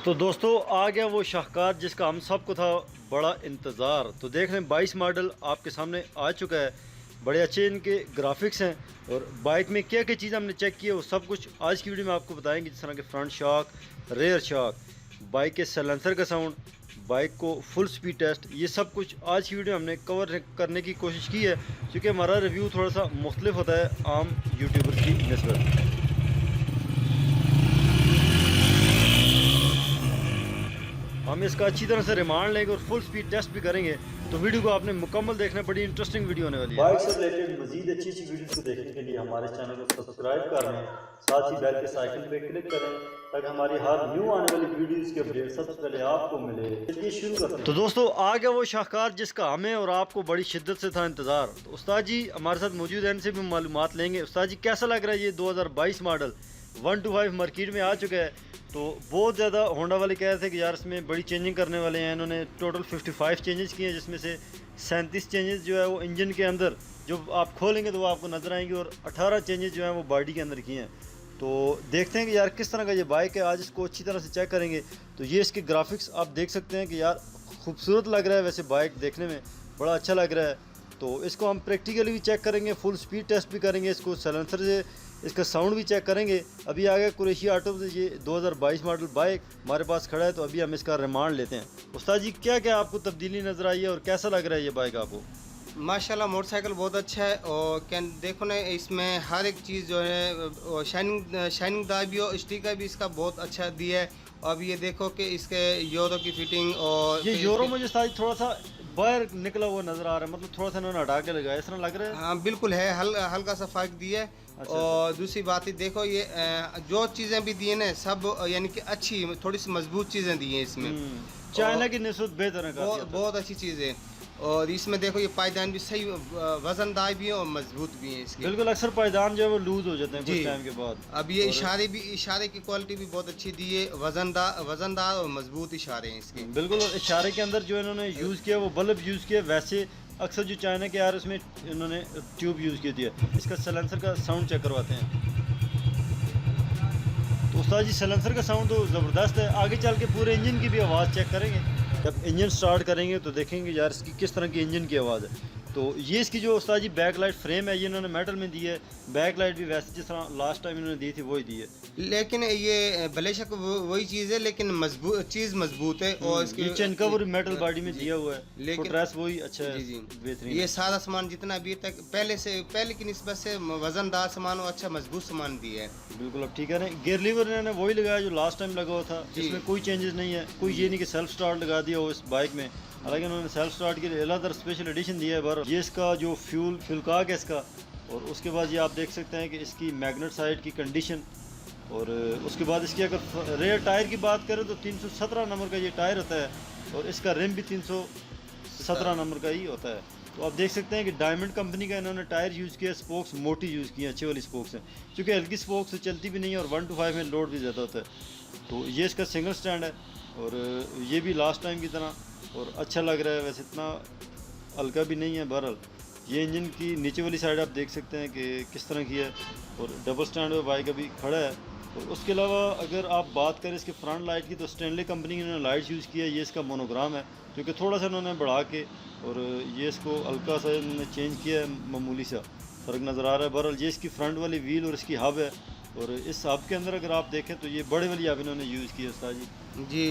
तो दोस्तों आ गया वो शाहकार जिसका हम सबको था बड़ा इंतज़ार। तो देख रहे हैं 22 मॉडल आपके सामने आ चुका है। बड़े अच्छे इनके ग्राफिक्स हैं और बाइक में क्या क्या चीज़ हमने चेक की है वो सब कुछ आज की वीडियो में आपको बताएंगे। जिस तरह के front shock, rear shock, bike के साइलेंसर का साउंड, बाइक को फुल स्पीड टेस्ट, ये सब कुछ आज की वीडियो हमने कवर करने की कोशिश की है क्योंकि हमारा रिव्यू थोड़ा सा मुख्तलिफ होता है आम यूट्यूबर की निस्बत। हम इसका अच्छी तरह से रिमांड लेंगे और फुल स्पीड टेस्ट भी करेंगे। तो वीडियो को आपने मुकम्मल देखना, बड़ी इंटरेस्टिंग वीडियो होने वाली है। बाइक से रिलेटेड मजीद अच्छी अच्छी वीडियो को देखने के लिए हमारे चैनल को सब्सक्राइब कर लें, साथ ही बेल के आइकन पे क्लिक करें ताकि हमारी हर न्यू आने वाली वीडियोस के अपडेट सबसे पहले आपको मिले। चलिए शुरू करते हैं। तो दोस्तों आ गया वो शाहकार जिसका हमें और आपको बड़ी शिद्दत से था इंतज़ार। तो उस्ताद जी हमारे साथ मौजूद हैं, इनसे भी मालूमात लेंगे। उस्ताद जी कैसा लग रहा है ये 2022 मॉडल 125 मार्केट में आ चुका है। तो बहुत ज़्यादा होंडा वाले कह रहे थे कि यार इसमें बड़ी चेंजिंग करने वाले हैं। इन्होंने टोटल 55 चेंजेस किए हैं जिसमें से 37 चेंजेस जो है वो इंजन के अंदर जो आप खोलेंगे तो वो आपको नज़र आएंगे और 18 चेंजेस जो हैं वो बॉडी के अंदर किए हैं। तो देखते हैं कि यार किस तरह का ये बाइक है, आज इसको अच्छी तरह से चेक करेंगे। तो ये इसके ग्राफिक्स आप देख सकते हैं कि यार खूबसूरत लग रहा है, वैसे बाइक देखने में बड़ा अच्छा लग रहा है। तो इसको हम प्रैक्टिकली भी चेक करेंगे, फुल स्पीड टेस्ट भी करेंगे, इसको साइलेंसर से इसका साउंड भी चेक करेंगे। अभी आ गया कुरैशी ऑटो से ये 2022 मॉडल बाइक हमारे पास खड़ा है। तो अभी हम इसका रिमांड लेते हैं। उस्ताद जी क्या क्या आपको तब्दीली नज़र आई है और कैसा लग रहा है ये बाइक आपको? माशाल्लाह मोटरसाइकिल बहुत अच्छा है और क्या देखो ना, इसमें हर एक चीज़ जो है शाइनिंग दार भी और स्टिकर भी इसका बहुत अच्छा दिया है। अब ये देखो कि इसके यूरो की फिटिंग और ये यूरो मुझे उस्ताद जी थोड़ा सा बाहर निकला हुआ नज़र आ रहा है, मतलब थोड़ा सा इन्होंने हटा के लगाया, इस तरह लग रहा है। हाँ बिल्कुल है, हल्का सा फ़र्क दिया है। अच्छा, और दूसरी बात है देखो ये जो चीज़ें भी दी है ना सब यानी कि अच्छी थोड़ी सी मजबूत चीज़ें दी हैं इसमें। चाइना की निस्बत बेहतर है, बहुत अच्छी चीज़ है। और इसमें देखो ये पायदान भी सही वजनदार भी है और मजबूत भी है इसके। बिल्कुल, अक्सर पायदान जो है वो लूज हो जाते हैं कुछ टाइम के बाद। अब ये इशारे की क्वालिटी भी बहुत अच्छी दी है, वजनदार और मजबूत इशारे हैं इसके। बिल्कुल, और इशारे के अंदर जो इन्होंने यूज़ किया वो बल्ब यूज़ किया। वैसे अक्सर जो चाइना के यार उसमें इन्होंने ट्यूब यूज़ की थी। इसका साइलेंसर का साउंड चेक करवाते हैं। तो उस्ताद जी साइलेंसर का साउंड तो ज़बरदस्त है। आगे चल के पूरे इंजन की भी आवाज़ चेक करेंगे। जब इंजन स्टार्ट करेंगे तो देखेंगे यार इसकी किस तरह की इंजन की आवाज़ है। तो ये इसकी जो उस्ताद जी बैक लाइट फ्रेम है ये इन्होंने मेटल में दी है। बैक लाइट भी वैसे जिस तरह लास्ट टाइम इन्होंने दी थी वही दी है, लेकिन ये बेशक वही चीज़ है लेकिन चीज़ मजबूत है। और इसकी चेन कवर मेटल बॉडी में दिया हुआ है, लेकिन ड्रेस वही अच्छा है, जी बेहतरीन। ये सारा सामान जितना अभी तक पहले की निस्बत से वजनदार सामान और अच्छा मजबूत सामान दिया है। बिल्कुल अब ठीक है ना। गियर लीवर इन्होंने वही लगाया जो लास्ट टाइम लगा हुआ था, इसमें कोई चेंजेस नहीं है। कोई ये नहीं कि सेल्फ स्टार्ट लगा दिया हो इस बाइक में, हालांकि उन्होंने सेल्फ स्टार्ट के लिए अलग स्पेशल एडिशन दिया है। पर ये इसका जो फ्यूल काक है इसका, और उसके बाद ये आप देख सकते हैं कि इसकी मैग्नेट साइड की कंडीशन। और उसके बाद इसकी अगर रेयर टायर की बात करें तो 317 नंबर का ये टायर होता है और इसका रिम भी 317 नंबर का ही होता है। तो आप देख सकते हैं कि डायमंड कंपनी का इन्होंने टायर यूज़ किया, स्पोक्स मोटी यूज़ की, अच्छी वाली स्पोक्स हैं क्योंकि हल्की स्पोक्स से चलती भी नहीं है और 125 में लोड भी ज़्यादा होता है। तो ये इसका सिंगल स्टैंड है और ये भी लास्ट टाइम की तरह और अच्छा लग रहा है, वैसे इतना हल्का भी नहीं है। बहरहाल ये इंजन की नीचे वाली साइड आप देख सकते हैं कि किस तरह की है और डबल स्टैंड में बाइक अभी खड़ा है। और उसके अलावा अगर आप बात करें इसके फ्रंट लाइट की तो स्टैनले कंपनी ने लाइट्स यूज़ किया है। ये इसका मोनोग्राम है क्योंकि थोड़ा सा इन्होंने बढ़ा के और ये इसको हल्का सा इन्होंने चेंज किया है, मामूली सा फ़र्क नज़र आ रहा है। बहरहाल ये इसकी फ्रंट वाली व्हील और इसकी हब है और इस हब के अंदर अगर आप देखें तो ये बड़े वाली हब इन्होंने यूज़ की है उस्ताद जी।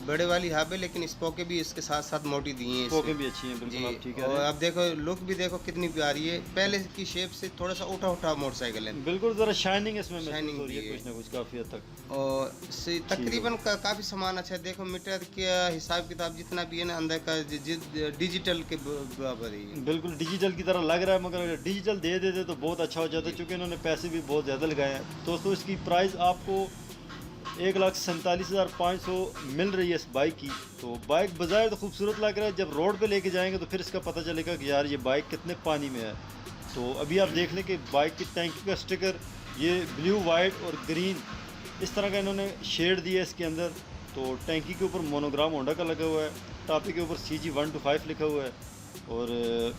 बड़े वाली हब है लेकिन स्पोकें भी इसके साथ साथ मोटी दी हैं, स्पोकें भी अच्छी हैं। बिल्कुल आप ठीक है। और अब देखो लुक भी देखो कितनी प्यारी है, पहले की शेप से थोड़ा सा उठा मोटरसाइकिल है। बिल्कुल ज़रा शाइनिंग इसमें शाइनिंग हो रही है कुछ ना कुछ काफ़ी हद तक। और तकरीबन काफ़ी सामान अच्छा है। देखो मीटर के हिसाब किताब जितना भी है ना अंदर का डिजिटल के बराबर ही है। बिल्कुल डिजिटल की तरह लग रहा है, मगर अगर डिजिटल दे देते तो बहुत अच्छा हो जाता क्योंकि इन्होंने पैसे भी बहुत ज़्यादा लगाए हैं। दोस्तों इसकी प्राइस आपको 1,47,500 मिल रही है इस बाइक की। तो बाइक बाज़ार तो खूबसूरत लग रहा है, जब रोड पे लेके जाएंगे तो फिर इसका पता चलेगा कि यार ये बाइक कितने पानी में है। तो अभी आप देख लें कि बाइक की टैंकी का स्टिकर ये ब्लू वाइट और ग्रीन इस तरह का इन्होंने शेड दिया है इसके अंदर। तो टैंकी के ऊपर मोनोग्राम होंडा का लगा हुआ है, टापी के ऊपर CG 125 लिखा हुआ है और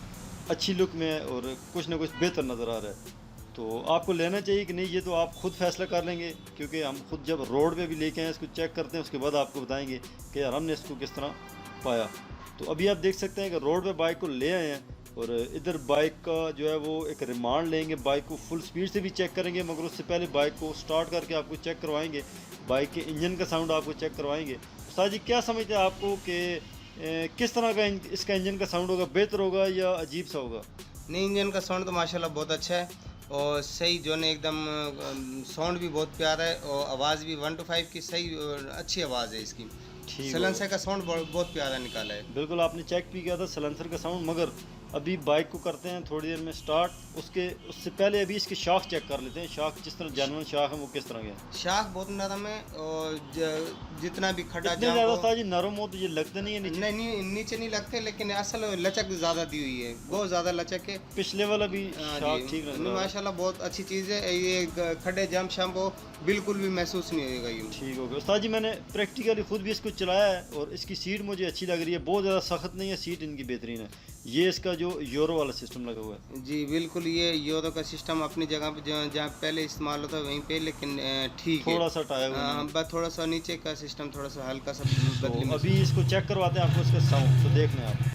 अच्छी लुक में है और कुछ ना कुछ बेहतर नज़र आ रहा है। तो आपको लेना चाहिए कि नहीं, ये तो आप खुद फैसला कर लेंगे, क्योंकि हम खुद जब रोड पे भी लेके आए इसको चेक करते हैं, उसके बाद आपको बताएंगे कि यार हमने इसको किस तरह पाया। तो अभी आप देख सकते हैं कि रोड पे बाइक को ले आए हैं और इधर बाइक का जो है वो एक रिमांड लेंगे, बाइक को फुल स्पीड से भी चेक करेंगे, मगर उससे पहले बाइक को स्टार्ट करके आपको चेक करवाएंगे, बाइक के इंजन का साउंड आपको चेक करवाएंगे। उस्ताद जी क्या समझते हैं आपको कि किस तरह का इसका इंजन का साउंड होगा, बेहतर होगा या अजीब सा होगा? नहीं, इंजन का साउंड तो माशाल्लाह बहुत अच्छा है और सही जो है एकदम साउंड भी बहुत प्यारा है और आवाज़ भी 1 to 5 की सही अच्छी आवाज़ है इसकी। सलेंसर का साउंड बहुत प्यारा निकाला है। बिल्कुल, आपने चेक भी किया था सलेंसर का साउंड, मगर अभी बाइक को करते हैं थोड़ी देर में स्टार्ट, उससे पहले अभी इसकी शाख चेक कर लेते हैं। शाख जिस तरह जानवर शाख है वो किस तरह है? शाख बहुत नरम है और जितना भी खड्डा इतने ज़्यादा था जी नरम हो तो ये लगते नहीं है नीचे? नहीं, नीचे नहीं लगते, लेकिन असल लचक ज़्यादा दी हुई है, बहुत ज़्यादा लचक है। पिछले वाला भी शाख ठीक है माशाल्लाह, बहुत अच्छी चीज़ है ये। खड्डे जंप शंप हो बिल्कुल भी महसूस नहीं होगा ये। ठीक हो गया उस्ताद जी, मैंने प्रैक्टिकली खुद भी इसको चलाया है और इसकी सीट मुझे अच्छी लग रही है, बहुत ज़्यादा सख्त नहीं है, सीट इनकी बेहतरीन है। ये इसका जो यूरो वाला सिस्टम लगा हुआ है? जी बिल्कुल, ये यूरो का सिस्टम अपनी जगह पे जहाँ पहले इस्तेमाल होता है वहीं पे, लेकिन ठीक है, थोड़ा सा टायर बस थोड़ा सा नीचे का सिस्टम थोड़ा सा हल्का सा बदली। तो अभी इसको चेक करवाते हैं आपको इसका साउंड, तो देख लें आप।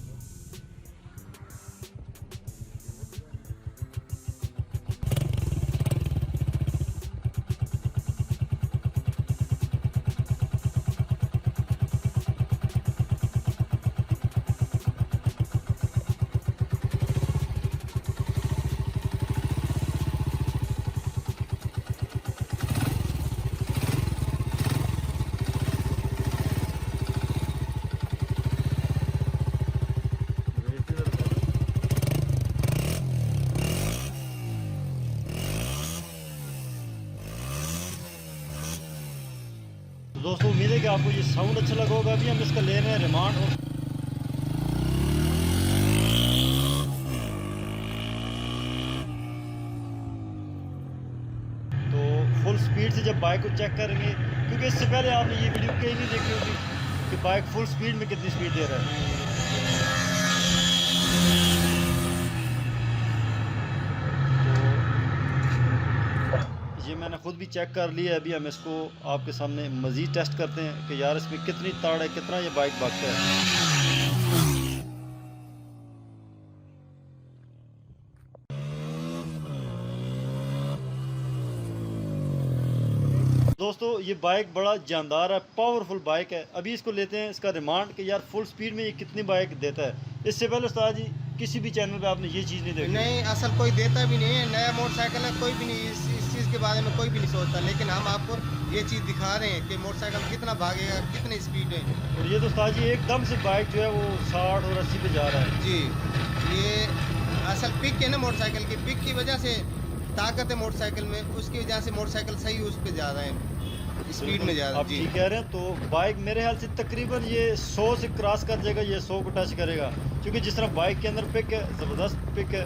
तो दोस्तों उम्मीद है कि आपको ये साउंड अच्छा लगा होगा। अभी हम इसका ले रहे हैं रिमांड और तो फुल स्पीड से जब बाइक को चेक करेंगे, क्योंकि इससे पहले आपने ये वीडियो कहीं नहीं देखी होगी कि बाइक फुल स्पीड में कितनी स्पीड दे रहा है। ये मैंने खुद भी चेक कर लिया है। अभी हम इसको आपके सामने मज़ीद टेस्ट करते हैं कि यार इसमें कितनी ताड़ है, कितना ये बाइक भागता है। दोस्तों ये बाइक बड़ा जानदार है, पावरफुल बाइक है। अभी इसको लेते हैं इसका रिमांड कि यार फुल स्पीड में ये कितनी बाइक देता है। इससे पहले उस्ताद जी किसी भी चैनल पे आपने ये चीज़ नहीं देखी? नहीं, असल कोई देता भी नहीं है, नया मोटरसाइकिल है, कोई भी नहीं इस चीज़ के बारे में कोई भी नहीं सोचता, लेकिन हम आपको ये चीज़ दिखा रहे हैं कि मोटरसाइकिल कितना भागेगा, कितनी स्पीड है। और ये तो उस्ताद जी एकदम से बाइक जो है वो 60 और 80 पे जा रहा है। जी, ये असल पिक है ना मोटरसाइकिल की, पिक की वजह से ताकत है मोटरसाइकिल में, उसकी वजह से मोटरसाइकिल सही उस पर जा रहा है, स्पीड में जा रहा है। आप ठीक कह रहे हैं। तो बाइक मेरे ख्याल से तकरीबन ये 100 से क्रॉस कर जाएगा, ये 100 को टच करेगा, क्योंकि जिस तरह बाइक के अंदर पिक है, ज़बरदस्त पिक है।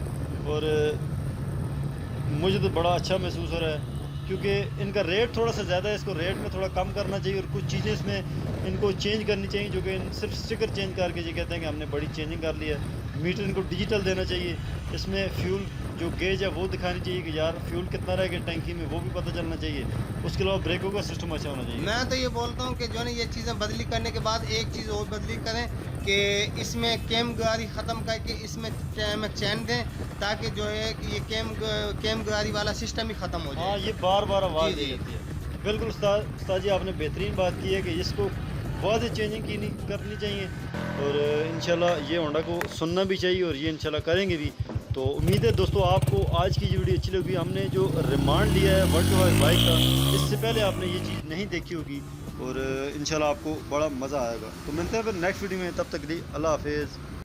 और मुझे तो बड़ा अच्छा महसूस हो रहा है, क्योंकि इनका रेट थोड़ा सा ज़्यादा है, इसको रेट में थोड़ा कम करना चाहिए और कुछ चीज़ें इसमें इनको चेंज करनी चाहिए, जो कि सिर्फ स्टिकर चेंज करके ये कहते हैं कि हमने बड़ी चेंजिंग कर ली है। मीटर इनको डिजिटल देना चाहिए, इसमें फ्यूल जो गेज है वो दिखानी चाहिए कि यार फ्यूल कितना रह गया टंकी में, वो भी पता चलना चाहिए। उसके अलावा ब्रेकों का सिस्टम अच्छा होना चाहिए। मैं तो ये बोलता हूँ कि जो है ये चीज़ें बदली करने के बाद एक चीज़ और बदली करें कि इसमें कैम गाड़ी ख़त्म करके इसमें चैन दें, ताकि जो है ये कैम गाड़ी वाला सिस्टम ही ख़त्म हो जाए। हाँ, ये बार बार आवाज़ देती है। बिल्कुल उस्ताद जी आपने बेहतरीन बात की है कि इसको बहुत ही चेंजिंग करनी चाहिए और इंशाल्लाह ये होंडा को सुनना भी चाहिए और ये इंशाल्लाह करेंगे भी। तो उम्मीद है दोस्तों आपको आज की ये वीडियो अच्छी लगी। हमने जो रिमांड लिया है 1 to 5 बाइक का, इससे पहले आपने ये चीज़ नहीं देखी होगी और इंशाल्लाह आपको बड़ा मज़ा आएगा। तो मिलते हैं फिर नेक्स्ट वीडियो में, तब तक के लिए अल्लाह हाफिज़।